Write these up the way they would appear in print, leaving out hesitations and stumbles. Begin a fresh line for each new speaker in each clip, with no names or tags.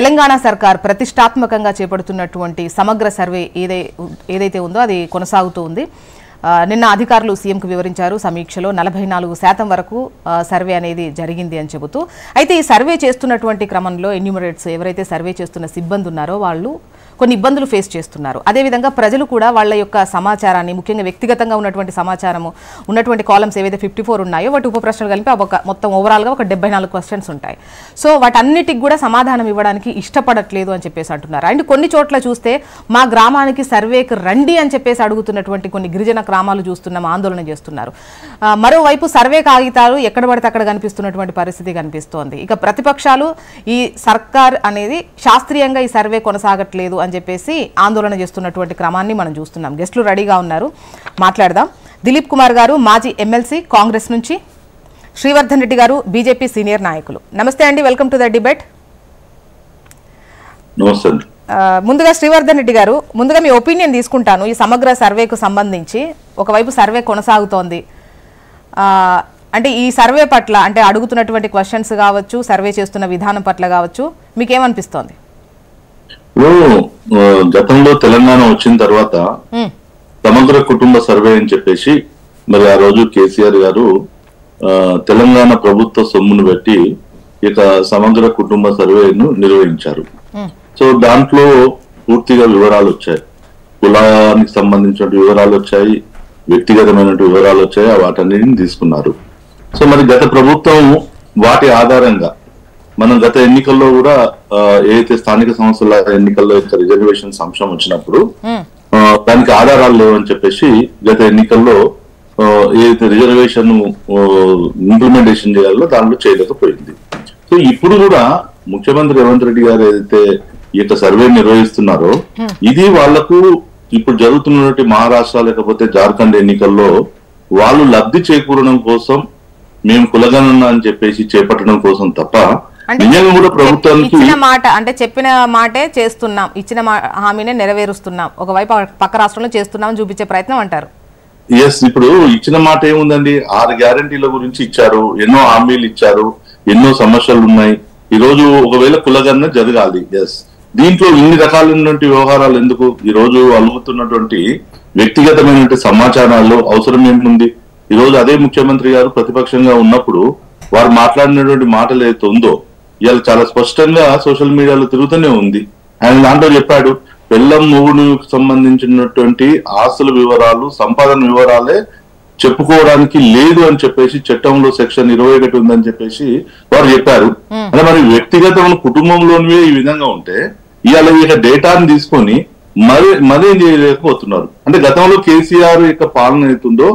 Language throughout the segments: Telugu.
తెలంగాణ సర్కార్ ప్రతిష్టాత్మకంగా చేపడుతున్నటువంటి సమగ్ర సర్వే ఏదైతే ఉందో అది కొనసాగుతూ ఉంది. నిన్న అధికారులు సీఎంకు వివరించారు. సమీక్షలో 44% వరకు సర్వే అనేది జరిగింది అని చెబుతూ, అయితే ఈ సర్వే చేస్తున్నటువంటి క్రమంలో ఎన్యూమరేట్స్ ఎవరైతే సర్వే చేస్తున్న సిబ్బంది ఉన్నారో వాళ్ళు కొన్ని ఇబ్బందులు ఫేస్ చేస్తున్నారు. అదేవిధంగా ప్రజలు కూడా వాళ్ళ యొక్క సమాచారాన్ని, ముఖ్యంగా వ్యక్తిగతంగా ఉన్నటువంటి సమాచారము ఉన్నటువంటి కాలమ్స్ ఏవైతే 54 ఉన్నాయో వాటి ఉప ప్రశ్నలు కలిపి ఒక మొత్తం ఓవరాల్గా ఒక 74 క్వశ్చన్స్ ఉంటాయి. సో వాటన్నిటికి కూడా సమాధానం ఇవ్వడానికి ఇష్టపడట్లేదు అని చెప్పేసి అంటున్నారు. అండ్ కొన్ని చోట్ల చూస్తే మా గ్రామానికి సర్వేకి రండి అని చెప్పేసి అడుగుతున్నటువంటి కొన్ని గిరిజన గ్రామాలు చూస్తున్నాం, ఆందోళన చేస్తున్నారు. మరోవైపు సర్వే కాగితాలు ఎక్కడ పడితే అక్కడ కనిపిస్తున్నటువంటి పరిస్థితి కనిపిస్తోంది. ఇక ప్రతిపక్షాలు ఈ సర్కార్ అనేది శాస్త్రీయంగా ఈ సర్వే కొనసాగట్లేదు అని చెప్పేసి ఆందోళన చేస్తున్నటువంటి క్రమాన్ని మనం చూస్తున్నాం. గెస్టులు రెడీగా ఉన్నారు, మాట్లాడదాం. దిలీప్ కుమార్ గారు మాజీ ఎమ్మెల్సీ కాంగ్రెస్ నుంచి, శ్రీవర్ధన్ రెడ్డి గారు బీజేపీ సీనియర్ నాయకులు. నమస్తే అండి, వెల్కమ్ టు ద డిబేట్. ముందుగా శ్రీవర్ధన్ రెడ్డి గారు, ముందుగా మీ ఒపీనియన్ తీసుకుంటాను. ఈ సమగ్ర సర్వేకు సంబంధించి ఒకవైపు సర్వే కొనసాగుతోంది, అంటే ఈ సర్వే పట్ల, అంటే అడుగుతున్నటువంటి క్వశ్చన్స్ కావచ్చు, సర్వే చేస్తున్న విధానం పట్ల కావచ్చు, మీకేమనిపిస్తోంది?
గతంలో తెలంగాణ వచ్చిన తర్వాత సమగ్ర కుటుంబ సర్వే అని చెప్పేసి మరి ఆ రోజు కేసీఆర్ గారు తెలంగాణ ప్రభుత్వ సొమ్మును పెట్టి ఇక సమగ్ర కుటుంబ సర్వేను నిర్వహించారు. సో దాంట్లో పూర్తిగా వివరాలు వచ్చాయి, కులానికి సంబంధించిన వివరాలు వచ్చాయి, వ్యక్తిగతమైన వివరాలు వచ్చాయి, వాటన్నిటిని తీసుకున్నారు. సో మరి గత ప్రభుత్వం వాటి ఆధారంగా మనం గత ఎన్నికల్లో కూడా ఏదైతే స్థానిక సంస్థల ఎన్నికల్లో రిజర్వేషన్స్ అంశం వచ్చినప్పుడు దానికి ఆధారాలు లేవని చెప్పేసి గత ఎన్నికల్లో ఏదైతే రిజర్వేషన్ ఇంప్లిమెంటేషన్ చేయాలో దాంట్లో చేయలేకపోయింది. సో ఇప్పుడు కూడా ముఖ్యమంత్రి రేవంత్ రెడ్డి గారు ఏదైతే ఈ యొక్క సర్వే నిర్వహిస్తున్నారో ఇది వాళ్లకు ఇప్పుడు జరుగుతున్నటువంటి మహారాష్ట్ర లేకపోతే జార్ఖండ్ ఎన్నికల్లో వాళ్ళు లబ్ధి చేకూరడం కోసం, మేము కులగణన అని చెప్పేసి చేపట్టడం కోసం తప్ప నిజంగా కూడా ప్రభుత్వానికి
ఇచ్చిన మాట, అంటే చెప్పిన మాటే చేస్తున్నాం, ఇచ్చిన హామీనే నెరవేరుస్తున్నాం, ఒకవైపు పక్క రాష్ట్రంలో చేస్తున్నాం చూపించే ప్రయత్నం అంటారు.
ఎస్, ఇప్పుడు ఇచ్చిన మాట ఏముందండి, 6 గ్యారంటీల గురించి ఇచ్చారు, ఎన్నో హామీలు ఇచ్చారు, ఎన్నో సమస్యలు ఉన్నాయి. ఈ రోజు ఒకవేళ కులగణన జరగాలి, ఎస్, దీంట్లో ఇన్ని రకాలైనటువంటి వ్యవహారాలు ఎందుకు? ఈ రోజు అలుగుతున్నటువంటి వ్యక్తిగతమైనటువంటి సమాచారాల్లో అవసరం ఏముంది? ఈ రోజు అదే ముఖ్యమంత్రి గారు ప్రతిపక్షంగా ఉన్నప్పుడు వారు మాట్లాడినటువంటి మాటలు ఏదైతే ఉందో ఇవాళ చాలా స్పష్టంగా సోషల్ మీడియాలో తిరుగుతూనే ఉంది. ఆయన దాంట్లో చెప్పాడు, పెళ్ళం మొగుడుకు సంబంధించినటువంటి ఆస్తుల వివరాలు, సంపాదన వివరాలే చెప్పుకోవడానికి లేదు అని చెప్పేసి చట్టంలో సెక్షన్ 21 ఉందని చెప్పేసి వారు చెప్పారు. అంటే మరి వ్యక్తిగతమైన కుటుంబంలోనివే ఈ విధంగా ఉంటే ఇవాళ ఇక డేటాను తీసుకొని మరేం చేయలేకపోతున్నారు. అంటే గతంలో కేసీఆర్ యొక్క పాలన అవుతుందో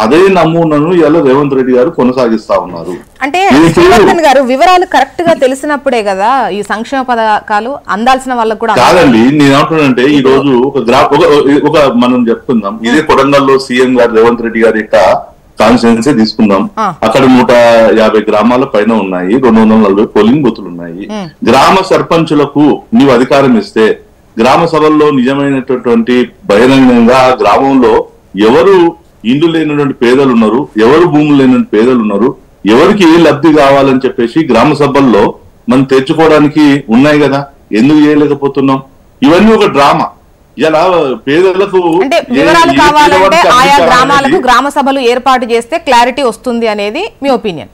అదే నమూనాను ఇలా రేవంత్ రెడ్డి గారు కొనసాగిస్తా ఉన్నారు.
అంటే శ్రీవర్ధన్ గారు, వివరాలు కరెక్ట్ గా తెలిసినప్పుడే కదా ఈ సంక్షేమ పథకాలు అందాల్సిన వాళ్ళకు కూడా.
కాదండి, నేనేమంటున్నానంటే ఈ రోజు ఒక మనం చెప్పుకుందాం, ఇదే కొడంగల్లో సీఎం గారు రేవంత్ రెడ్డి గారి యొక్క కాన్స్టిట్యున్సీ తీసుకుందాం. అక్కడ 150 గ్రామాల పైన ఉన్నాయి, 240 పోలింగ్ బూతులు ఉన్నాయి. గ్రామ సర్పంచులకు నీవు అధికారం ఇస్తే గ్రామ సభల్లో నిజమైనటువంటి బహిరంగంగా గ్రామంలో ఎవరు ఇండ్లు లేనటువంటి పేదలు ఉన్నారు, ఎవరు భూములు లేనటువంటి పేదలు ఉన్నారు, ఎవరికి ఏ లబ్ధి కావాలని చెప్పేసి గ్రామ సభల్లో మనం తెచ్చుకోవడానికి ఉన్నాయి కదా, ఎందుకు చేయలేకపోతున్నాం? ఇవన్నీ ఒక డ్రామా. ఇలా పేదలకు
వివరాలు కావాలంటే ఆయా గ్రామాలకు గ్రామ సభలు ఏర్పాటు చేస్తే క్లారిటీ వస్తుంది అనేది మీ ఒపీనియన్?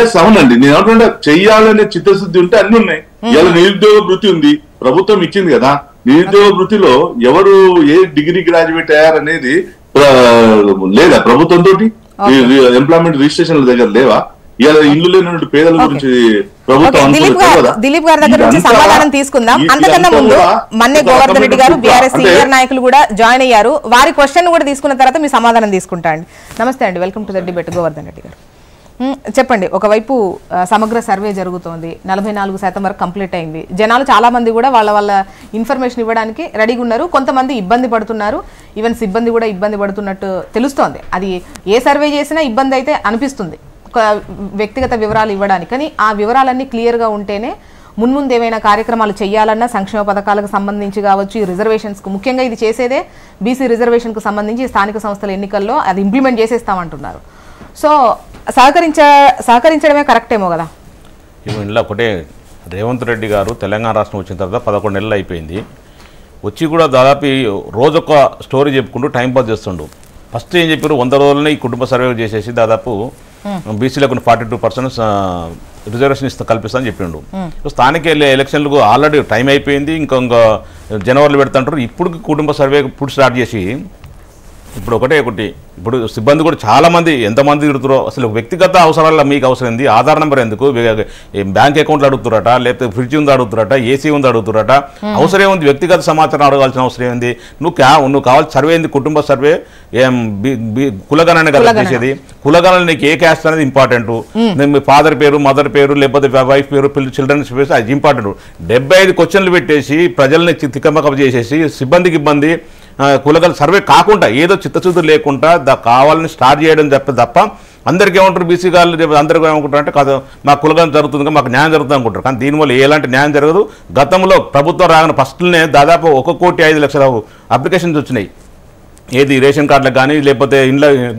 ఎస్, అవునండి. నేను ఏమంటున్నా, చెయ్యాలనే చిత్తశుద్ధి ఉంటే అన్ని ఉన్నాయి. ఇలా నిరుద్యోగ వృత్తి ఉంది, ప్రభుత్వం ఇచ్చింది కదా. నిరుద్యోగ వృత్తిలో ఎవరు ఏ డిగ్రీ గ్రాడ్యుయేట్ అయ్యారనేది లేదా ప్రభుత్వం తోటి? ఎంప్లాయ్మెంట్ రిజిస్ట్రేషన్ల దగ్గర లేవా? ఇలా ఇల్లు లేనటువంటి పేదల గురించి ప్రభుత్వం
దిలీప్ గారి దగ్గర నుంచి సమాధానం తీసుకుందాం. అంతకన్నా ముందు మన్నే గోవర్ధన్ రెడ్డి గారు బీఆర్ఎస్ సీనియర్ నాయకులు కూడా జాయిన్ అయ్యారు. వారి క్వశ్చన్ కూడా తీసుకున్న తర్వాత మీ సమాధానం తీసుకుంటా అండి. నమస్తే అండి, welcome to the debate. Govardhan Reddy గారు చెప్పండి, ఒకవైపు సమగ్ర సర్వే జరుగుతోంది, 44% వరకు కంప్లీట్ అయింది. జనాలు చాలా మంది కూడా వాళ్ళ ఇన్ఫర్మేషన్ ఇవ్వడానికి రెడీగా ఉన్నారు. కొంతమంది ఇబ్బంది పడుతున్నారు, ఈవెన్ సిబ్బంది కూడా ఇబ్బంది పడుతున్నట్టు తెలుస్తోంది. అది ఏ సర్వే చేసినా ఇబ్బంది అయితే అనిపిస్తుంది వ్యక్తిగత వివరాలు ఇవ్వడానికి. కానీ ఆ వివరాలన్నీ క్లియర్గా ఉంటేనే మున్ముందు ఏమైనా కార్యక్రమాలు చేయాలన్నా సంక్షేమ పథకాలకు సంబంధించి కావచ్చు, ఈ రిజర్వేషన్స్కు, ముఖ్యంగా ఇది చేసేదే బీసీ రిజర్వేషన్కు సంబంధించి స్థానిక సంస్థల ఎన్నికల్లో అది ఇంప్లిమెంట్ చేసేస్తామంటున్నారు. సో సహకరించడమే కరెక్ట్ ఏమో కదా?
ఇందులో ఒకటే రేవంత్ రెడ్డి గారు తెలంగాణ రాష్ట్రం వచ్చిన తర్వాత 11 నెలలు అయిపోయింది. వచ్చి కూడా దాదాపు రోజొక స్టోరీ చెప్పుకుంటూ టైంపాస్ చేస్తుండు. ఫస్ట్ ఏం చెప్పారు, 100 రోజులని ఈ కుటుంబ సర్వే చేసేసి దాదాపు బీసీలకు 42% రిజర్వేషన్ కల్పిస్తామని చెప్పిండు. స్థానిక ఎలక్షన్లకు ఆల్రెడీ టైం అయిపోయింది, ఇంకా జనవరిలో పెడతాంటారు. ఇప్పుడు కుటుంబ సర్వే ఇప్పుడు స్టార్ట్ చేసి ఇప్పుడు ఇప్పుడు సిబ్బంది కూడా చాలామంది ఎంతమంది తిరుగుతారో అసలు వ్యక్తిగత అవసరాల్లో మీకు అవసరం ఏంది, ఆధార్ నెంబర్ ఎందుకు, బ్యాంక్ అకౌంట్లు అడుగుతారట, లేకపోతే ఫ్రిడ్జ్ ఉంది అడుగుతారట, ఏసీ ఉంది అడుగుతారట, అవసరం ఉంది, వ్యక్తిగత సమాచారం అడగాల్సిన అవసరం ఏంది, నువ్వు కావాల్సిన సర్వే ఏంది, కుటుంబ సర్వే కులగణన కదా చేసేది, కులగణన నీకు ఏ క్యాస్ట్ అనేది ఇంపార్టెంట్, మీ ఫాదర్ పేరు, మదర్ పేరు, లేకపోతే వైఫ్ పేరు, చిల్డ్రన్స్ పేరు, అది ఇంపార్టెంట్. 75 క్వశ్చన్లు పెట్టేసి ప్రజల్ని తిక్కమక చేసేసి సిబ్బందికి ఇబ్బంది, కులగల సర్వే కాకుండా ఏదో చిత్తశుద్ధి లేకుండా కావాలని స్టార్ట్ చేయడం తప్ప అందరికీ ఏమంటారు, బీసీ గారు అందరికీ ఏమనుకుంటారు అంటే కాదు మా కులగం జరుగుతుంది, మాకు న్యాయం జరుగుతుంది అనుకుంటారు. కానీ దీనివల్ల ఎలాంటి న్యాయం జరగదు. గతంలో ప్రభుత్వం రాగానే ఫస్ట్నే దాదాపు 1,05,00,000 అప్లికేషన్స్ వచ్చినాయి. ఏది రేషన్ కార్డులకు కానీ, లేకపోతే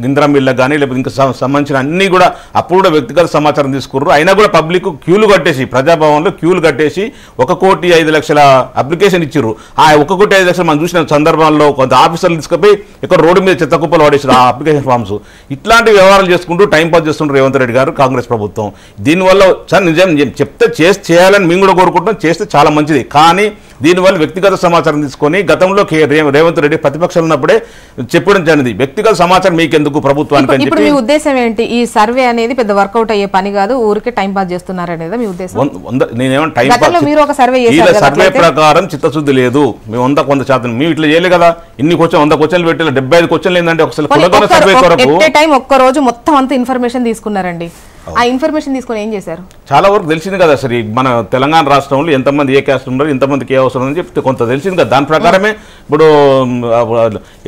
ఇందిరా మిల్లకు కానీ, లేకపోతే ఇంకా సంబంధించిన అన్నీ కూడా అప్పుడు కూడా వ్యక్తిగత సమాచారం తీసుకున్నారు. అయినా కూడా పబ్లిక్ క్యూలు కట్టేసి, ప్రజాభవన్లో క్యూలు కట్టేసి 1,05,00,000 అప్లికేషన్ ఇచ్చారు. ఆ 1,05,00,000 మనం చూసిన సందర్భాల్లో కొంత ఆఫీసర్లు తీసుకుపోయి ఇక్కడ రోడ్డు మీద చెత్త కుప్పలు వాడేసారు ఆ అప్లికేషన్ ఫామ్స్. ఇట్లాంటి వ్యవహారాలు చేసుకుంటూ టైంపాస్ చేస్తుంటారు రేవంత్ రెడ్డి గారు, కాంగ్రెస్ ప్రభుత్వం. దీనివల్ల సార్ నిజం చెప్తే చేయాలని మేము కూడా కోరుకుంటున్నాం, చేస్తే చాలా మంచిది. కానీ దీనివల్ల వ్యక్తిగత సమాచారం తీసుకొని గతంలో రేవంత్ రెడ్డి ప్రతిపక్షాలు ఉన్నప్పుడే చెప్పడం జరిగింది, వ్యక్తిగత సమాచారం మీకెందుకు ప్రభుత్వానికి.
ఇప్పుడు మీ ఉద్దేశం ఏంటి, ఈ సర్వే అనేది పెద్ద వర్కౌట్ అయ్యే పని కాదు, ఊరికే టైం పాస్ చేస్తున్నారనేది మీ ఉద్దేశం?
నేనేమో టైం సర్వే ప్రకారం చిత్తశుద్ధి లేదు, మేము 100% మేము ఇట్లా చేయలే కదా, ఇన్ని క్వశ్చన్ 100 క్వశ్చన్లు పెట్టి 75 క్వశ్చన్లు ఏంటంటే ఒకసారి కులగణన సర్వే కొరకు
ఒక్క రోజు మొత్తం అంతా ఇన్ఫర్మేషన్ తీసుకున్నారండి. ఆ ఇన్ఫర్మేషన్ తీసుకొని ఏం చేశారు?
చాలా వరకు తెలిసింది కదా సరే, మన తెలంగాణ రాష్ట్రంలో ఎంతమంది ఏ క్యాస్ట్ ఉన్నారు, ఎంతమందికి ఏ అవసరం అని చెప్తే కొంత తెలిసింది కదా. దాని ప్రకారమే ఇప్పుడు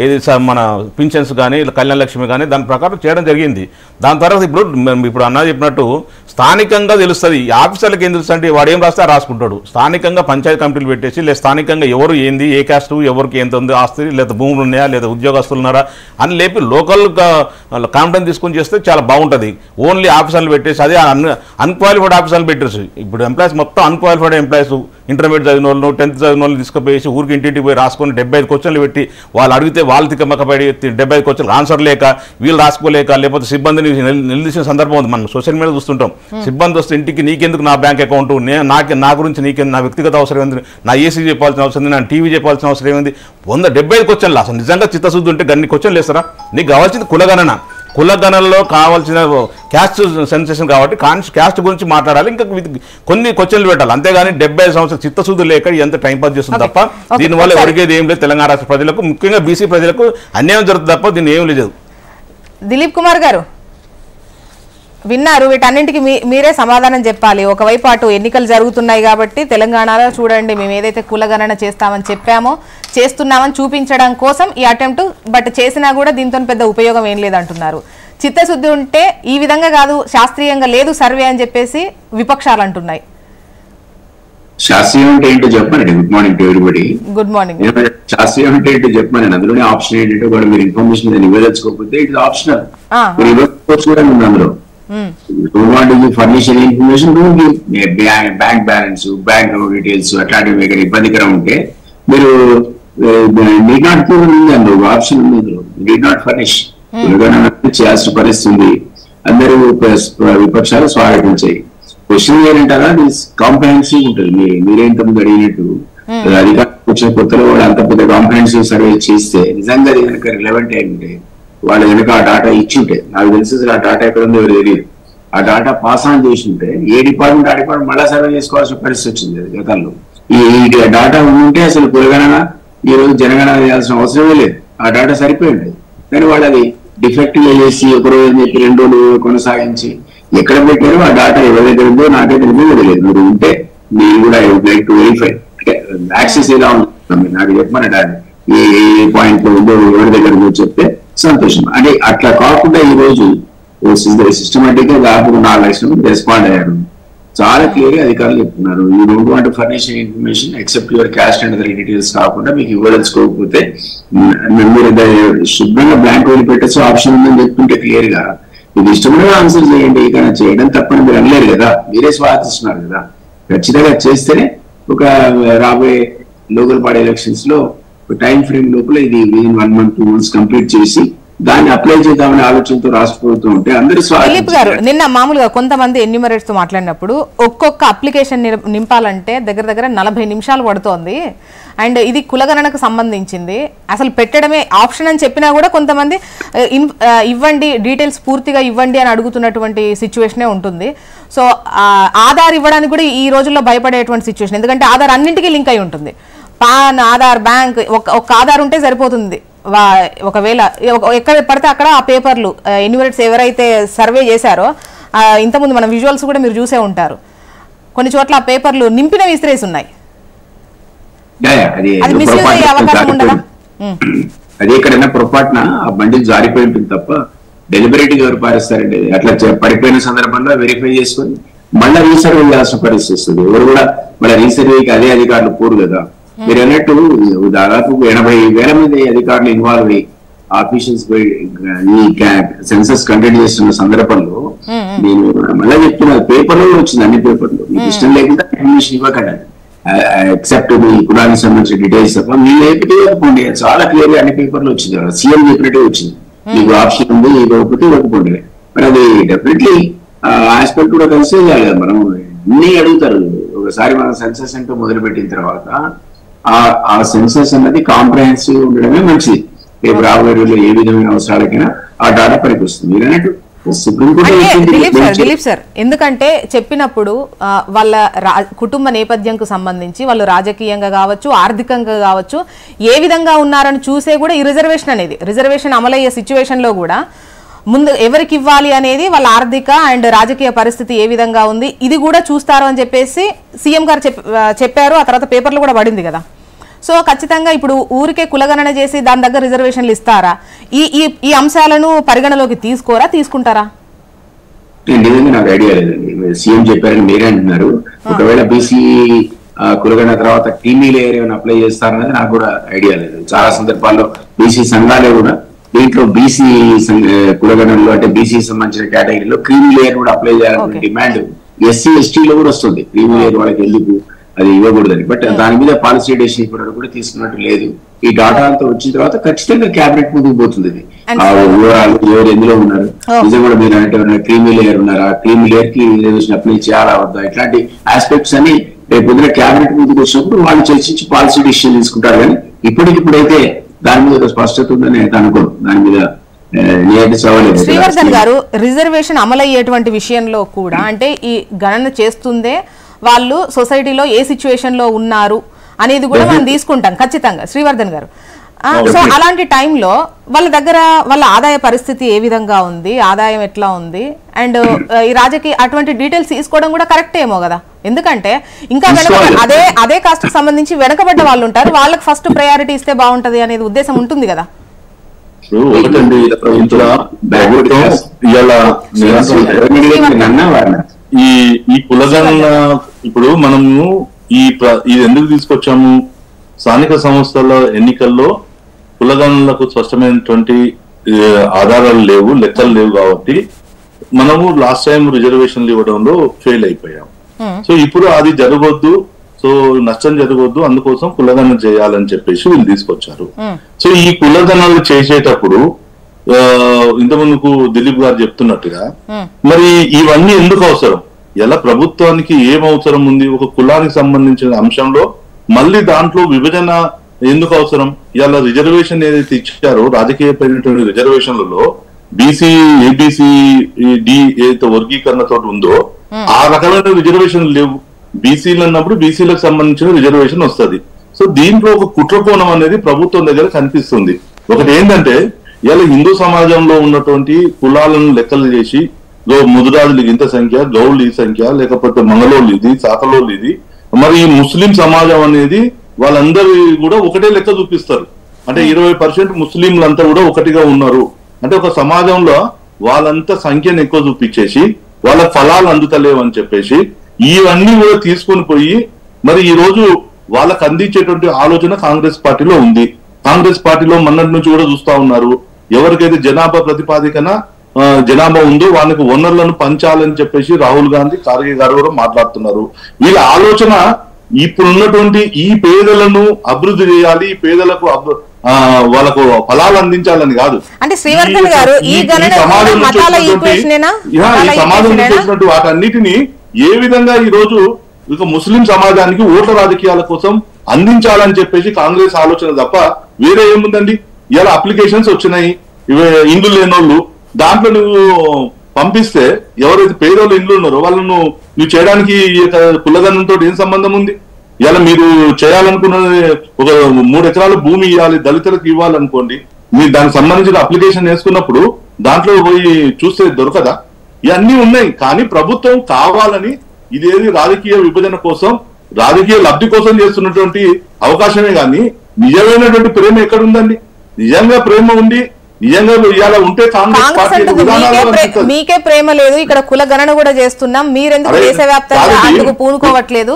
ఏది మన పింఛన్స్ కానీ, కళ్యాణ లక్ష్మి కానీ దాని ప్రకారం చేయడం జరిగింది. దాని తర్వాత ఇప్పుడు అన్న చెప్పినట్టు స్థానికంగా తెలుస్తుంది. ఆఫీసర్లకు ఏం తెలుస్తుంది అంటే వాడు ఏం రాస్తే రాసుకుంటాడు. స్థానికంగా పంచాయతీ కమిటీలు పెట్టేసి, లేదా స్థానికంగా ఎవరు ఏంది, ఏ క్యాస్ట్, ఎవరికి ఎంత ఉంది ఆస్తి, లేదా భూములు ఉన్నాయా, లేదా ఉద్యోగస్తులు ఉన్నారా అని లేపి లోకల్గా కాంపిటెన్స్ తీసుకొని చేస్తే చాలా బాగుంటుంది. ఓన్లీ ఆఫీసర్లు పెట్టేసి అదే అన్క్వాలిఫైడ్ ఆఫీసర్లు పెట్టేసి ఇప్పుడు ఎంప్లాయీస్ మొత్తం అన్క్వాలిఫైడ్ ఎంప్లాయీస్, ఇంటర్మీడియట్ చదివిన వాళ్ళు, 10th చదివిన వాళ్ళు తీసుకుపోయేసి ఊరికి ఇంటింటికి పోయి రాసుకొని 75 క్వశ్చన్లు పెట్టి వాళ్ళు అడిగితే వాళ్ళు తిక్కమక్కపడి 75 క్వశ్చన్లు ఆన్సర్ లేక, వీళ్ళు రాసుకోలేక, లేకపోతే సిబ్బందిని నిలదీసిన సందర్భం ఉంది. మనం సోషల్ మీడియా చూస్తుంటాం. సిబ్బంది వస్తే ఇంటికి నీకెందుకు నా బ్యాంక్ అకౌంట్, నా గురించి నీకెందుకు, నా వ్యక్తిగత అవసరం ఏంది, నా ఏసీ చెప్పాల్సిన అవసరం ఉంది, నా టీవీ చెప్పాల్సిన అవసరం ఏంది, 75 క్వశ్చన్లు. అసలు నిజంగా చిత్తశుద్ధి ఉంటే గన్ని క్వశ్చన్లు వేస్తారా? నీకు కావాల్సింది కులగణన. కులగణనలో కావాల్సిన క్యాస్ట్ సెన్సేషన్ కాబట్టి క్యాస్ట్ గురించి మాట్లాడాలి, ఇంకా కొన్ని క్వశ్చన్లు పెట్టాలి. అంతేగాని 75 సంవత్సరాల చిత్తశుద్ధి లేక ఎంత టైంపాస్ చేస్తుంది తప్ప దీనివల్ల ఒరిగేది ఏం లేదు. తెలంగాణ రాష్ట్ర ప్రజలకు, ముఖ్యంగా బీసీ ప్రజలకు అన్యాయం జరుగుతుంది తప్ప దీన్ని ఏం లేదు.
దిలీప్ కుమార్ గారు విన్నారు, వీటన్నింటికి మీరే సమాధానం చెప్పాలి. ఒకవైపు అటు ఎన్నికలు జరుగుతున్నాయి కాబట్టి తెలంగాణలో చూడండి, మేము ఏదైతే కులగణన చేస్తామని చెప్పామో చేస్తున్నామని చూపించడం కోసం ఈ అటెంప్ట్, బట్ చేసినా కూడా దీంతో పెద్ద ఉపయోగం ఏం లేదంటున్నారు. చిత్తశుద్ధి ఉంటే ఈ విధంగా కాదు, శాస్త్రీయంగా లేదు సర్వే అని చెప్పేసి విపక్షాలు అంటున్నాయి.
శాస్త్రీయం అంటే ఏంటో చెప్పండి. Good morning to everybody.
Good morning.
శాస్త్రీయం అంటే ఏంటో చెప్పండి. అందులోనే ఆప్షన్ ఏంటంటే కూడా మీరు ఇన్ఫర్మేషన్ ఇవ్వదలుచుకోకపోతే ఇట్స్ ఆప్షనల్, మీరు ఇవ్వకపోవచ్చు కూడా ఉంది అందులో. Don't want to give furnish any information, don't give bank balance, bank details అట్లాంటివి మీకు ఇబ్బందికరం ఉంటే మీరు need not give ఉంది అందులో ఆప్షన్ ఉంది. అందులో need not furnish చేయాల్సిన పరిస్థితి అందరూ విపక్షాలు స్వాగతించాయి. క్వశ్చన్ ఏంటంటారా కాంప్రహెన్సివ్ ఉంటుంది. మీరేంతమంది అడిగినట్టు అధికారులు వచ్చిన కొత్తలో కూడా అంత పెద్ద కాంప్రహెన్సివ్ సర్వే చేస్తే నిజంగా అది కనుక రిలవెంట్ అయి ఉంటే వాళ్ళు కనుక ఆ డాటా ఇచ్చి ఉంటే, నాకు తెలిసి ఆ డాటా ఎక్కడ ఉందో ఎవరు తెలియదు, ఆ డాటా పాస్ ఆన్ చేసి ఉంటే ఏ డిపార్ట్మెంట్ ఆ డిపార్ట్మెంట్ మళ్ళా సర్వే చేసుకోవాల్సిన పరిస్థితి వచ్చింది గతంలో. ఈ డాటా ఉంటే అసలు కులగణన ఈ రోజు జనగణన చేయాల్సిన అవసరమే లేదు, ఆ డాటా సరిపోయి ఉండేది. కానీ వాళ్ళు అది డిఫెక్ట్ గా చేసి ఒక రోజు చెప్పి 2 రోజులు కొనసాగించి ఎక్కడ పెట్టారో ఆ డాటా ఎవరి దగ్గర ఉందో నాకైతే తెలియదు. మీరు ఉంటే మీరు కూడా లైక్ టు వెరిఫై యాక్సెస్ ఎలా ఉంటుంది నాకు చెప్పమని డాటా ఏ పాయింట్ లో ఉందో ఎవరి దగ్గర ఉందో చెప్తే సంతోషం. అంటే అట్లా కాకుండా ఈ రోజు సిస్టమేటిక్ గా దాదాపు 4 లక్షల మంది రెస్పాండ్ అయ్యారు. చాలా క్లియర్ గా అధికారులు చెప్తున్నారు, you don't want to furnish information except your caste and other details కాకుండా మీకు ఇవ్వదలుచుకోకపోతే మీరు శుభ్రంగా బ్లాంక్ వదిలిపెట్టచ్చు ఆప్షన్ ఉందని చెప్తుంటే క్లియర్ గా ఇది ఇష్టమైన ఆన్సర్ చేయండి. ఇక చేయడం తప్పని మీరు అనలేరు కదా, మీరే స్వాగతిస్తున్నారు కదా. ఖచ్చితంగా చేస్తేనే ఒక రాబోయే లోకల్ బాడీ ఎలక్షన్స్ లో టైం ఫ్రేమ్ లోపల ఇది 1 month 2 months కంప్లీట్ చేసి దాన్ని అప్లై చేద్దామనే ఆలోచనతో రాష్ట్ర ప్రభుత్వం ఉంటే అందరూ
దిలీప్ గారు నిన్న మామూలుగా కొంతమంది ఎన్యూమరేట్స్ తో మాట్లాడినప్పుడు ఒక్కొక్క అప్లికేషన్ నింపాలంటే దగ్గర 40 నిమిషాలు పడుతోంది. అండ్ ఇది కులగణనకు సంబంధించింది, అసలు పెట్టడమే ఆప్షన్ అని చెప్పినా కూడా కొంతమంది ఇవ్వండి డీటెయిల్స్ పూర్తిగా ఇవ్వండి అని అడుగుతున్నటువంటి సిచ్యువేషనే ఉంటుంది. సో ఆధార్ ఇవ్వడానికి కూడా ఈ రోజుల్లో భయపడేటువంటి సిచ్యువేషన్, ఎందుకంటే ఆధార్ అన్నింటికీ లింక్ అయి ఉంటుంది. పాన్, ఆధార్, బ్యాంక్, ఒక ఆధార్ ఉంటే సరిపోతుంది. ఒకవేళ ఎక్కడ పడితే అక్కడ ఆ పేపర్లు ఎన్యూమరేట్స్ ఎవరైతే సర్వే చేశారో ఇంతకుముందు మన విజువల్స్ కూడా మీరు చూసే ఉంటారు, కొన్ని చోట్ల ఆ పేపర్లు నింపిన విసిరేసి ఉన్నాయి. అది మిస్యూజ్ అయ్యే అవకాశం ఉండదా?
అది ఎక్కడైనా పొరపాటున ఆ బండి జారిపోయి ఉంటుంది తప్ప డెలిబరేట్గా ఎవరు పారేస్తారండి. అట్లా పడిపోయిన సందర్భంలో వెరిఫై చేసుకొని మళ్ళీ రీసర్వే చేయాల్సిన పరిస్థితి వస్తుంది. ఎవరు కూడా మళ్ళీ రీసర్వేకి అదే అధికారులు పోరు కదా. మీరు అన్నట్టు దాదాపు 80,000 మంది అధికారులు ఇన్వాల్వ్ అయ్యి ఆఫీషియల్స్ ఈ సెన్సస్ కండక్ట్ చేస్తున్న సందర్భంలో నేను మళ్ళీ చెప్తున్నా, పేపర్లో వచ్చింది అన్ని పేపర్లు. మీకు ఇష్టం లేకుండా ఇన్ఫర్మేషన్ ఇవ్వకండి, ఎక్సెప్ట్ మీ కులానికి సంబంధించిన డీటెయిల్స్ తప్ప మీరు ఏపీ ఇవ్వకపోండి. చాలా క్లియర్ గా అన్ని పేపర్లు వచ్చింది, సీఎం చెప్పినట్టే వచ్చింది. మీకు ఆప్షన్ ఉంది ఇవ్వకపోతే ఇవ్వకపోండి. మరి అది డెఫినెట్లీ ఆస్పెక్ట్ కూడా కన్సిడర్ చేయాలి కదా. మనం అన్ని అడుగుతారు. ఒకసారి మనం సెన్సస్ అంటూ మొదలు పెట్టిన తర్వాత ఆ సెన్సస్ అన్నది కాంప్రహెన్సివ్ ఉండడమే మంచిది. రేపు రాబోయే రోజుల్లో ఏ విధమైన అవసరాలకైనా ఆ డాటా పనికి వస్తుంది. మీరు అన్నట్టు
దిలీప్ సార్, ఎందుకంటే చెప్పినప్పుడు వాళ్ళ కుటుంబ నేపథ్యంకు సంబంధించి వాళ్ళు రాజకీయంగా కావచ్చు, ఆర్థికంగా కావచ్చు, ఏ విధంగా ఉన్నారని చూసే కూడా ఈ రిజర్వేషన్ అమలయ్యే సిచ్యువేషన్ లో కూడా ముందు ఎవరికి ఇవ్వాలి అనేది వాళ్ళ ఆర్థిక అండ్ రాజకీయ పరిస్థితి ఏ విధంగా ఉంది ఇది కూడా చూస్తారు అని చెప్పేసి సీఎం గారు చెప్పారు. ఆ తర్వాత పేపర్లు కూడా పడింది కదా. సో ఖచ్చితంగా ఇప్పుడు ఊరికే కులగణన చేసి దాని దగ్గర రిజర్వేషన్లు ఇస్తారా? ఈ అంశాలను పరిగణలోకి తీసుకుంటారా?
నిజంగా నాకు ఐడియా లేదండి. సీఎం చెప్పారని మీరే అంటున్నారు. ఒకవేళ బీసీ కులగణన తర్వాత క్రీమీ లేయర్ ఏమైనా అప్లై చేస్తారనేది నాకు కూడా ఐడియా లేదు. చాలా సందర్భాల్లో బీసీ సంఘాలే కూడా దీంట్లో బీసీ కులగణనలో అంటే బీసీ సంబంధించిన కేటగిరీలో క్రీమీ లేయర్ కూడా అప్లై చేయాలనే డిమాండ్ ఎస్సీ ఎస్టీలో కూడా వస్తుంది. క్రీమీ లేయర్ వాళ్ళకి ఎందుకు అది ఇవ్వకూడదని. బట్ దాని మీద పాలసీ డెసిషన్ ఇప్పటివరకు కూడా తీసుకున్నట్టు లేదు. ఈ డాటా అంతా వచ్చిన తర్వాత ఖచ్చితంగా క్యాబినెట్ ముందుకు పోతుంది. ఇది ఎవరు ఎందులో ఉన్నారు, నిజం కూడా మీరు అంటే క్రీమీ లేయర్ ఉన్నారా, క్రీమీ లేయర్ కి రిజర్వేషన్ అప్లై చేయాలా వద్దా, ఇట్లాంటి ఆస్పెక్ట్స్ అని రేపు పొద్దున క్యాబినెట్ ముందుకు వచ్చినప్పుడు వాళ్ళు చర్చించి పాలసీ డెసిషన్ తీసుకుంటారు. కానీ ఇప్పటికిప్పుడైతే దాని మీద ఒక స్పష్టత ఉందని అనుకోను. దాని మీద
శ్రీవర్ధన్ గారు, రిజర్వేషన్ అమలయ్యేటువంటి విషయంలో కూడా అంటే ఈ గణన చేస్తుందే వాళ్ళు సొసైటీలో ఏ సిచ్యువేషన్ లో ఉన్నారు అనేది కూడా మనం తీసుకుంటాం ఖచ్చితంగా. శ్రీవర్ధన్ గారు, సో అలాంటి టైంలో వాళ్ళ దగ్గర వాళ్ళ ఆదాయ పరిస్థితి ఏ విధంగా ఉంది, ఆదాయం ఎట్లా ఉంది, అండ్ ఈ రాజకీయ అటువంటి డీటెయిల్స్ తీసుకోవడం కూడా కరెక్ట్ ఏమో కదా. ఎందుకంటే ఇంకా అదే కాస్ట్ కి సంబంధించి వెనకబడ్డ వాళ్ళు ఉంటారు, వాళ్ళకి ఫస్ట్ ప్రయారిటీ ఇస్తే బాగుంటది అనేది ఉద్దేశం ఉంటుంది కదా.
ఈ కులగణన ఇప్పుడు మనము ఇది ఎందుకు తీసుకొచ్చాము, స్థానిక సంస్థల ఎన్నికల్లో కులగణనలకు స్పష్టమైనటువంటి ఆధారాలు లేవు, లెక్కలు లేవు కాబట్టి మనము లాస్ట్ టైం రిజర్వేషన్లు ఇవ్వడంలో ఫెయిల్ అయిపోయాం. సో ఇప్పుడు అది జరగొద్దు, సో నష్టం జరగొద్దు, అందుకోసం కులగణన చేయాలని చెప్పేసి వీళ్ళు తీసుకొచ్చారు. సో ఈ కులగణనలు చేసేటప్పుడు ఇంతకుముందుకు దిలీప్ గారు చెప్తున్నట్టుగా మరి ఇవన్నీ ఎందుకు అవసరం, ఎలా ప్రభుత్వానికి ఏం అవసరం ఉంది, ఒక కులానికి సంబంధించిన అంశంలో మళ్ళీ దాంట్లో విభజన ఎందుకు అవసరం? ఇలా రిజర్వేషన్ ఏదైతే ఇచ్చారో రాజకీయపైనటువంటి రిజర్వేషన్లలో బీసీ, ఏబీసీ, డి ఏదైతే వర్గీకరణతో ఉందో ఆ రకమైన రిజర్వేషన్ లేవు. బీసీలు అన్నప్పుడు బీసీలకు సంబంధించిన రిజర్వేషన్ వస్తుంది. సో దీంట్లో ఒక కుట్రకోణం అనేది ప్రభుత్వం దగ్గర కనిపిస్తుంది. ఒకటి ఏంటంటే ఇలా హిందూ సమాజంలో ఉన్నటువంటి కులాలను లెక్కలు చేసి ముదురాజులకి ఇంత సంఖ్య, గౌళ్ళు ఈ సంఖ్య, లేకపోతే మంగళోళ్ళు ఇది, సాకలోళ్ళు ఇది, మరి ఈ ముస్లిం సమాజం అనేది వాళ్ళందరూ కూడా ఒకటే లెక్క చూపిస్తారు. అంటే 20% ముస్లింలంతా కూడా ఒకటిగా ఉన్నారు అంటే ఒక సమాజంలో వాళ్ళంతా సంఖ్యను ఎక్కువ చూపించేసి వాళ్ళ ఫలాలు అందుతలేవు అని చెప్పేసి ఇవన్నీ కూడా తీసుకొని పోయి మరి ఈ రోజు వాళ్ళకు అందించేటువంటి ఆలోచన కాంగ్రెస్ పార్టీలో ఉంది. కాంగ్రెస్ పార్టీలో మొన్నటి నుంచి కూడా చూస్తా ఉన్నారు, ఎవరికైతే జనాభా ప్రతిపాదికన జనాభా ఉందో వాళ్ళకి వనరులను పంచాలని చెప్పేసి రాహుల్ గాంధీ ఖార్గే గారు కూడా మాట్లాడుతున్నారు. వీళ్ళ ఆలోచన ఇప్పుడున్నటువంటి ఈ పేదలను అభివృద్ధి చేయాలి, ఈ పేదలకు వాళ్ళకు ఫలాలు అందించాలని కాదు.
అంటే శ్రీవర్ధన్ గారు ఈ
సమాజంలో చేసినట్టు వాటన్నిటిని ఏ విధంగా ఈ రోజు ఇక ముస్లిం సమాజానికి ఓట్ల రాజకీయాల కోసం అందించాలని చెప్పేసి కాంగ్రెస్ ఆలోచన తప్ప వేరే ఏముందండి. ఇలా అప్లికేషన్స్ వచ్చినాయి, ఇండ్లు లేనోళ్ళు, దాంట్లో నువ్వు పంపిస్తే ఎవరైతే పేదోళ్ళు ఇండ్లు ఉన్నారో వాళ్ళను నువ్వు చేయడానికి కులగన్నంతో ఏం సంబంధం ఉంది? ఇలా మీరు చేయాలనుకున్న ఒక 3 ఎకరాల భూమి ఇవ్వాలి, దళితులకు ఇవ్వాలనుకోండి, మీరు దానికి సంబంధించిన అప్లికేషన్ వేసుకున్నప్పుడు దాంట్లో పోయి చూస్తే దొరకదా? ఇవన్నీ ఉన్నాయి. కానీ ప్రభుత్వం కావాలని ఇదేది రాజకీయ విభజన కోసం, రాజకీయ లబ్ధి కోసం చేస్తున్నటువంటి అవకాశమే కానీ నిజమైనటువంటి ప్రేమ ఎక్కడుందండి? నిజంగా ప్రేమ ఉండి నిజంగా ఇవాళ ఉంటే
మీకే ప్రేమ లేదు, ఇక్కడ కుల గణన కూడా చేస్తున్నాం, మీరెందుకు దేశవ్యాప్తంగా అందుకు పూనుకోవట్లేదు?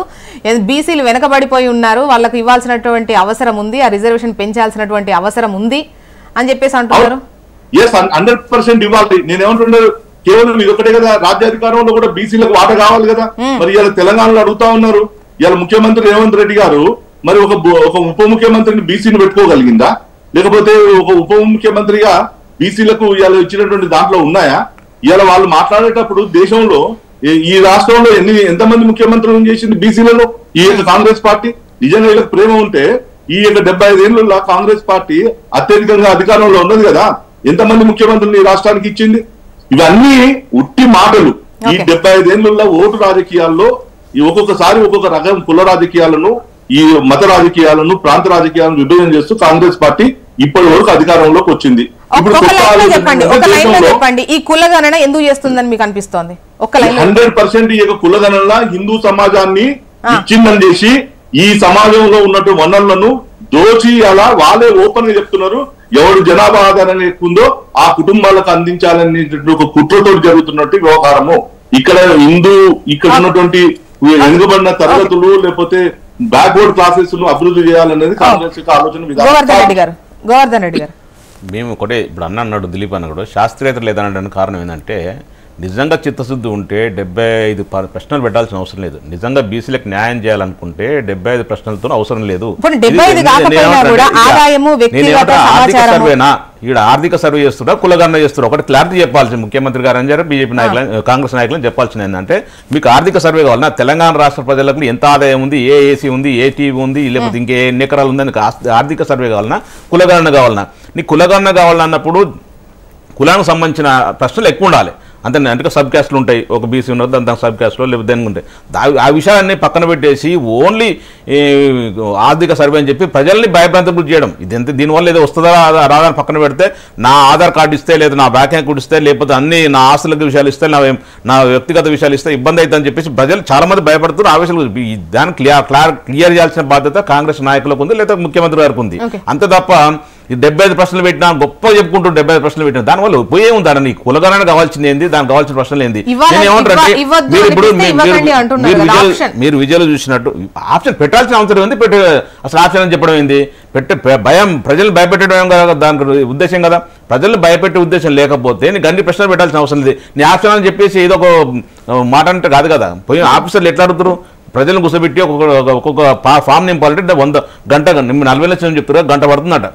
బీసీలు వెనకబడిపోయి ఉన్నారు, వాళ్ళకు ఇవ్వాల్సినటువంటి అవసరం ఉంది, ఆ రిజర్వేషన్ పెంచాల్సినటువంటి అవసరం ఉంది అని చెప్పేసి అంటున్నారు.
100% ఇవ్వాలి. నేనేమంటున్నారు, కేవలం ఇది ఒకటే కదా, రాజ్యాధికారంలో కూడా బీసీలకు వాట కావాలి కదా. మరి ఇలా తెలంగాణలో అడుగుతా ఉన్నారు. ఇలా ముఖ్యమంత్రి రేవంత్ రెడ్డి గారు మరి ఒక ఉప ముఖ్యమంత్రిని బీసీని పెట్టుకోగలిగిందా? లేకపోతే ఒక ఉప ముఖ్యమంత్రిగా బీసీలకు ఇవాళ ఇచ్చినటువంటి దాంట్లో ఉన్నాయా? ఇవాళ వాళ్ళు మాట్లాడేటప్పుడు దేశంలో ఈ రాష్ట్రంలో ఎంతమంది ముఖ్యమంత్రులను చేసింది బీసీలలో ఈ యొక్క కాంగ్రెస్ పార్టీ? నిజంగా వీళ్ళకి ప్రేమ ఉంటే ఈ యొక్క 75 ఏళ్లలో కాంగ్రెస్ పార్టీ అత్యధికంగా అధికారంలో ఉన్నది కదా, ఎంతమంది ముఖ్యమంత్రులు ఈ రాష్ట్రానికి ఇచ్చింది? ఇవన్నీ ఉట్టి మాటలు. ఈ 75 ఏళ్లలో ఓటు రాజకీయాల్లో ఒక్కొక్కసారి ఒక్కొక్క రకం కుల రాజకీయాలను, ఈ మత రాజకీయాలను, ప్రాంత రాజకీయాలను విభజన చేస్తూ కాంగ్రెస్ పార్టీ ఇప్పటి వరకు అధికారంలోకి వచ్చింది.
చెప్పండి, ఈ కులగణన ఎందుకు చేస్తుందని మీకు అనిపిస్తోంది?
100% ఈ యొక్క కులగణన హిందూ సమాజాన్ని విచ్ఛిన్నం చేసి ఈ సమాజంలో ఉన్నటువంటి వనరులను దోచి అలా వాళ్ళే ఓపెన్ గా చెప్తున్నారు. ఎవరు జనాభా ఆధారం ఎక్కుందో ఆ కుటుంబాలకు అందించాలనే ఒక కుట్రతో జరుగుతున్నట్టు వ్యవహారము. ఇక్కడ ఇక్కడ ఉన్నటువంటి వెనుకబడిన తరగతులు లేకపోతే బ్యాక్వర్డ్ క్లాసెస్ ను అభివృద్ధి చేయాలనేది కాంగ్రెస్ ఆలోచన విధానం.
గోవర్ధన్ రెడ్డి గారు,
మేము ఒకటే ఇప్పుడు అన్నాడు దిలీప్ అన్న కూడా శాస్త్రీయత లేదనడానికి కారణం ఏంటంటే, నిజంగా చిత్తశుద్ధి ఉంటే 75 ప్రశ్నలు పెట్టాల్సిన అవసరం లేదు. నిజంగా బీసీలకు న్యాయం చేయాలనుకుంటే 75 ప్రశ్నలతో అవసరం లేదు. సర్వేనా ఇక్కడ ఆర్థిక సర్వే చేస్తున్నా కులగణన చేస్తున్నారు? ఒకటి క్లారిటీ చెప్పాల్సింది ముఖ్యమంత్రి గారు అని చెప్పి బీజేపీ నాయకులు, కాంగ్రెస్ నాయకులను చెప్పాల్సింది ఏంటంటే, మీకు ఆర్థిక సర్వే కావాలన్నా తెలంగాణ రాష్ట్ర ప్రజలకు ఎంత ఆదాయం ఉంది, ఏ ఏసీ ఉంది, ఏ టీవీ ఉంది, లేకపోతే ఇంకే ఎన్ని ఎకరాలు ఉంది అని ఆర్థిక సర్వే కావాలన్నా, కులగణన కావాలన్నా? నీకు కులగణన కావాలన్నప్పుడు కులానికి సంబంధించిన ప్రశ్నలు ఎక్కువ ఉండాలి. అంతే, అంటే సబ్ క్యాస్ట్లు ఉంటాయి, ఒక బీసీ ఉన్నది దాని సబ్ క్యాస్ట్లో లేకపోతే దేనికి ఉంటాయి. ఆ విషయాలన్నీ పక్కన పెట్టేసి ఓన్లీ ఆర్థిక సర్వే అని చెప్పి ప్రజల్ని భయభ్రాంతం చేయడం, ఇదంతా దీనివల్ల ఏదో వస్తుందా రాదని పక్కన పెడితే, నా ఆధార్ కార్డు ఇస్తే లేదా నా బ్యాంక్ అకౌంట్ ఇస్తే లేకపోతే అన్ని నా ఆస్తులకు విషయాలు ఇస్తే నా వ్యక్తిగత విషయాలు ఇస్తే ఇబ్బంది అవుతుందని చెప్పేసి ప్రజలు చాలా మంది భయపడుతున్నారు. ఆవేశాలు దాన్ని క్లియర్ చేయాల్సిన బాధ్యత కాంగ్రెస్ నాయకులకు ఉంది, లేదా ముఖ్యమంత్రి గారికి ఉంది. అంతే తప్ప ఈ 75 ప్రశ్నలు పెట్టినా గొప్ప చెప్పుకుంటూ 75 ప్రశ్నలు పెట్టినా దానివల్ల పోయే ఉందా? నీ కులగణన కావాల్సింది ఏంది, దానికి కావాల్సిన ప్రశ్నలు ఏంది? నేను ఏమంటారంటే, మీరు విజయాలు చూసినట్టు ఆప్షన్ పెట్టాల్సిన అవసరం ఉంది. అసలు ఆప్షన్ అని చెప్పడం ఏంది? భయం, ప్రజలు భయపెట్టడం కదా దానికి ఉద్దేశం కదా. ప్రజలు భయపెట్టే ఉద్దేశం లేకపోతే నీకు అన్ని ప్రశ్నలు పెట్టాల్సిన అవసరం లేదు. నీ ఆప్షన్ అని చెప్పేసి ఏదో ఒక మాట అంటే కాదు కదా. పోయి ఆఫీసర్లు ఎట్లా అడుగుతారు? ప్రజలను కూర్చోబెట్టి ఒక్కొక్క ఫామ్ నింపాలంటే 100 గంట 40 లక్షలు చెప్తారు, గంట పడుతుందట.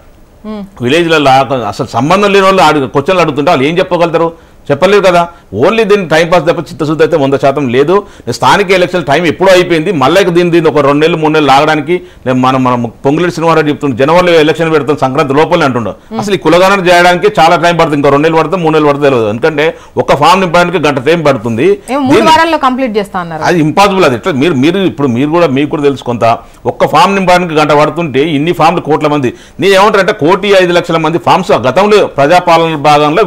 విలేజ్లలో అసలు సంబంధం లేని వాళ్ళు క్వశ్చన్లు అడుగుతుంటే వాళ్ళు ఏం చెప్పగలుగుతారు? చెప్పలేదు కదా. ఓన్లీ దీన్ని టైంపాస్ తప్ప చిత్తశుద్ధి అయితే 100% లేదు. స్థానిక ఎలక్షన్ టైం ఎప్పుడూ అయిపోయింది. మళ్ళీ దీన్ని ఒక 2 నెలలు 3 నెలలు లాగడానికి మనం పొంగులేటి శ్రీనివాసరావు చెప్తుండే జనవరిలో ఎలక్షన్ పెడతాం సంక్రాంతి లోపలనే అంటుండో. అసలు ఈ కులగణన చేయడానికి చాలా టైం పడుతుంది. ఇంకా 2 నెలలు పడుతుంది, 3 నెలలు పడుతుంది తెలియదు. ఎందుకంటే ఒక ఫామ్ నింపడానికి గంట టైం పడుతుంది. అది ఇంపాసిబుల్. అది ఎట్లా మీరు కూడా మీకు కూడా తెలుసు కొంత. ఒక్క ఫామ్ నింపడానికి గంట పడుతుంటే ఇన్ని ఫామ్లు కోట్ల మంది. నేను ఏమంటారంటే 1,05,00,000 మంది ఫామ్స్ గతంలో ప్రజాపాలన భాగంలో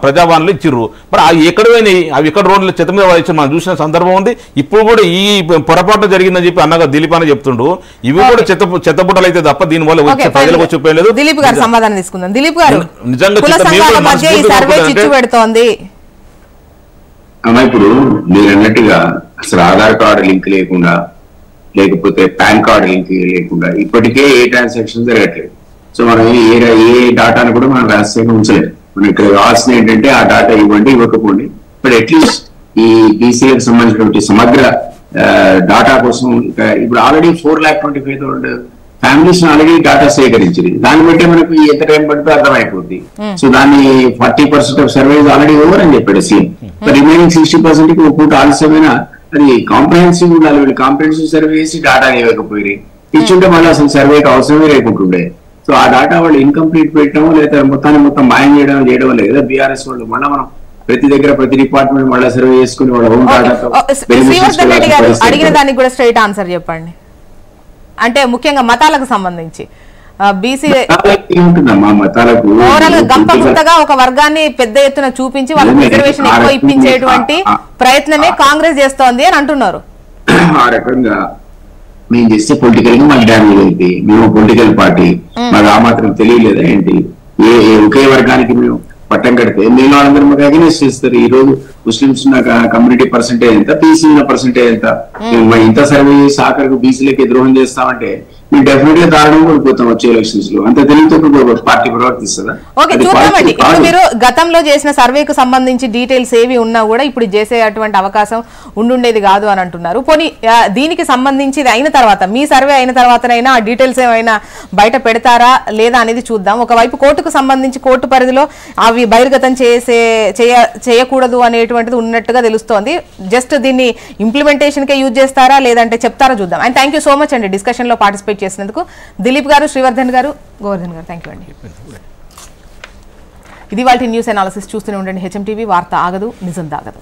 ప్రజావాణిలో ఇచ్చిర్రు. మరి అవి ఎక్కడ పోయినాయి? అవి ఎక్కడ రోడ్లు చెత్త మీద వాయించి మనం చూసిన సందర్భం ఉంది. ఇప్పుడు కూడా ఈ పొరపాటు జరిగిందని చెప్పి అన్నగా దిలీప్ అని చెప్తుండు. ఇవి కూడా చెత్తబుట్టలు అయితే తప్ప దీనివల్ల వచ్చే ప్రజలకు వచ్చి ఉపయోగం లేదు.
దిలీప్ గారు సమాధానం తీసుకుందాం. దిలీప్ గారు, నిజంగా
ఇప్పుడు మీరు అన్నట్టుగా అసలు ఆధార్ కార్డు లింక్ లేకుండా లేకపోతే పాన్ కార్డు లింక్ లేకుండా ఇప్పటికే ఏ ట్రాన్సాక్షన్ జరగట్లేదు. సో మనం ఏ డాటాను కూడా మనం రహస్యంగా ఉంచలేదు. మనం ఇక్కడ కావాల్సింది ఏంటంటే ఆ డాటా ఇవ్వండి, ఇవ్వకపోండి, బట్ అట్లీస్ట్ ఈ బీసీలకు సంబంధించినటువంటి సమగ్ర డాటా కోసం ఇప్పుడు ఆల్రెడీ 4,25,000 ఫ్యామిలీస్ ఆల్రెడీ డాటా సేకరించింది. దాన్ని బట్టి మనకు ఎంత టైం పడితే అర్థమైపోద్ది. సో దాన్ని 40% ఆఫ్ సర్వేస్ ఆల్రెడీ ఓవర్ అని చెప్పాడు సీఎం. రిమైనింగ్ 60% కి ఒక పూట ఆలస్యమైనా అది కాంప్రహెన్సివ్ ఉండాలి. వీళ్ళు కాంప్రహెన్సివ్ సర్వే చేసి డాటా ఇవ్వకపోయి ఇచ్చుంటే మళ్ళీ అసలు సర్వేకి అవసరమే లేకుంటుండే. సో ఆ డాటా వాళ్ళు ఇన్కంప్లీట్ పెట్టడం లేదా మొత్తం మాయం చేయడం లేదు కదా బీఆర్ఎస్ వాళ్ళు. మళ్ళీ మనం ప్రతి దగ్గర ప్రతి డిపార్ట్మెంట్ మళ్ళీ సర్వే చేసుకుని వాళ్ళ హోమ్ డాటాతో
అడిగిన దానికి కూడా స్ట్రైట్ ఆన్సర్ చెప్పండి. అంటే ముఖ్యంగా మతాలకు సంబంధించి బీసీ
ఉంటుందమ్మా. మతాలకు
గంపగుత్తగా ఒక వర్గాన్ని పెద్ద ఎత్తున చూపించి వాళ్ళ రిజర్వేషన్ ఎక్కువ ఇప్పించేటువంటి ప్రయత్నమే కాంగ్రెస్ చేస్తోంది అని అంటున్నారు.
ఆ రకంగా మేము చేస్తే పొలిటికల్ గా మాకు డ్యామేజ్ అయితే మేము పొలిటికల్ పార్టీ మాకు ఆ మాత్రం తెలియలేదా ఏంటి? ఒకే వర్గానికి మేము పట్టం కడితే మేము వాళ్ళందరూ మాకు అగెనిస్ట్ చేస్తారు. ఈ రోజు ముస్లిమ్స్ ఉన్న కమ్యూనిటీ పర్సెంటేజ్ ఎంత, బీసీ ఉన్న పర్సెంటేజ్ ఎంత, ఇంత సర్వే చేసి ఆఖరికి బీసీలకి ద్రోహం చేస్తామంటే మేము డెఫినెట్ గా దారుణం కోల్పోతాం వచ్చే ఎలక్షన్స్ లో. అంత తెలియతో పార్టీ ప్రవర్తిస్తుందా?
ఓకే, చూద్దామండి. ఇప్పుడు మీరు గతంలో చేసిన సర్వేకు సంబంధించి డీటెయిల్స్ ఏవి ఉన్నా కూడా ఇప్పుడు చేసేటువంటి అవకాశం ఉండుండేది కాదు అని అంటున్నారు. పోనీ దీనికి సంబంధించి అయిన తర్వాత మీ సర్వే అయిన తర్వాతనైనా ఆ డీటెయిల్స్ ఏమైనా బయట పెడతారా లేదా అనేది చూద్దాం. ఒకవైపు కోర్టుకు సంబంధించి కోర్టు పరిధిలో అవి బహిర్గతం చేయకూడదు అనేటువంటిది ఉన్నట్టుగా తెలుస్తోంది. జస్ట్ దీన్ని ఇంప్లిమెంటేషన్ కే యూజ్ చేస్తారా లేదంటే చెప్తారా చూద్దాం. And thank you so much అండి డిస్కషన్ లో పార్టిసిపేట్ చేసినందుకు. దిలీప్ గారు, శ్రీవర్ధన్ గారు, గోవర్ధన్ గారు, థ్యాంక్ యూ అండి. ఇది వాళ్ళ న్యూస్ అనాలిసిస్. చూస్తూనే ఉండండి హెచ్ఎం టీవీ. వార్త ఆగదు, నిజం దాగదు.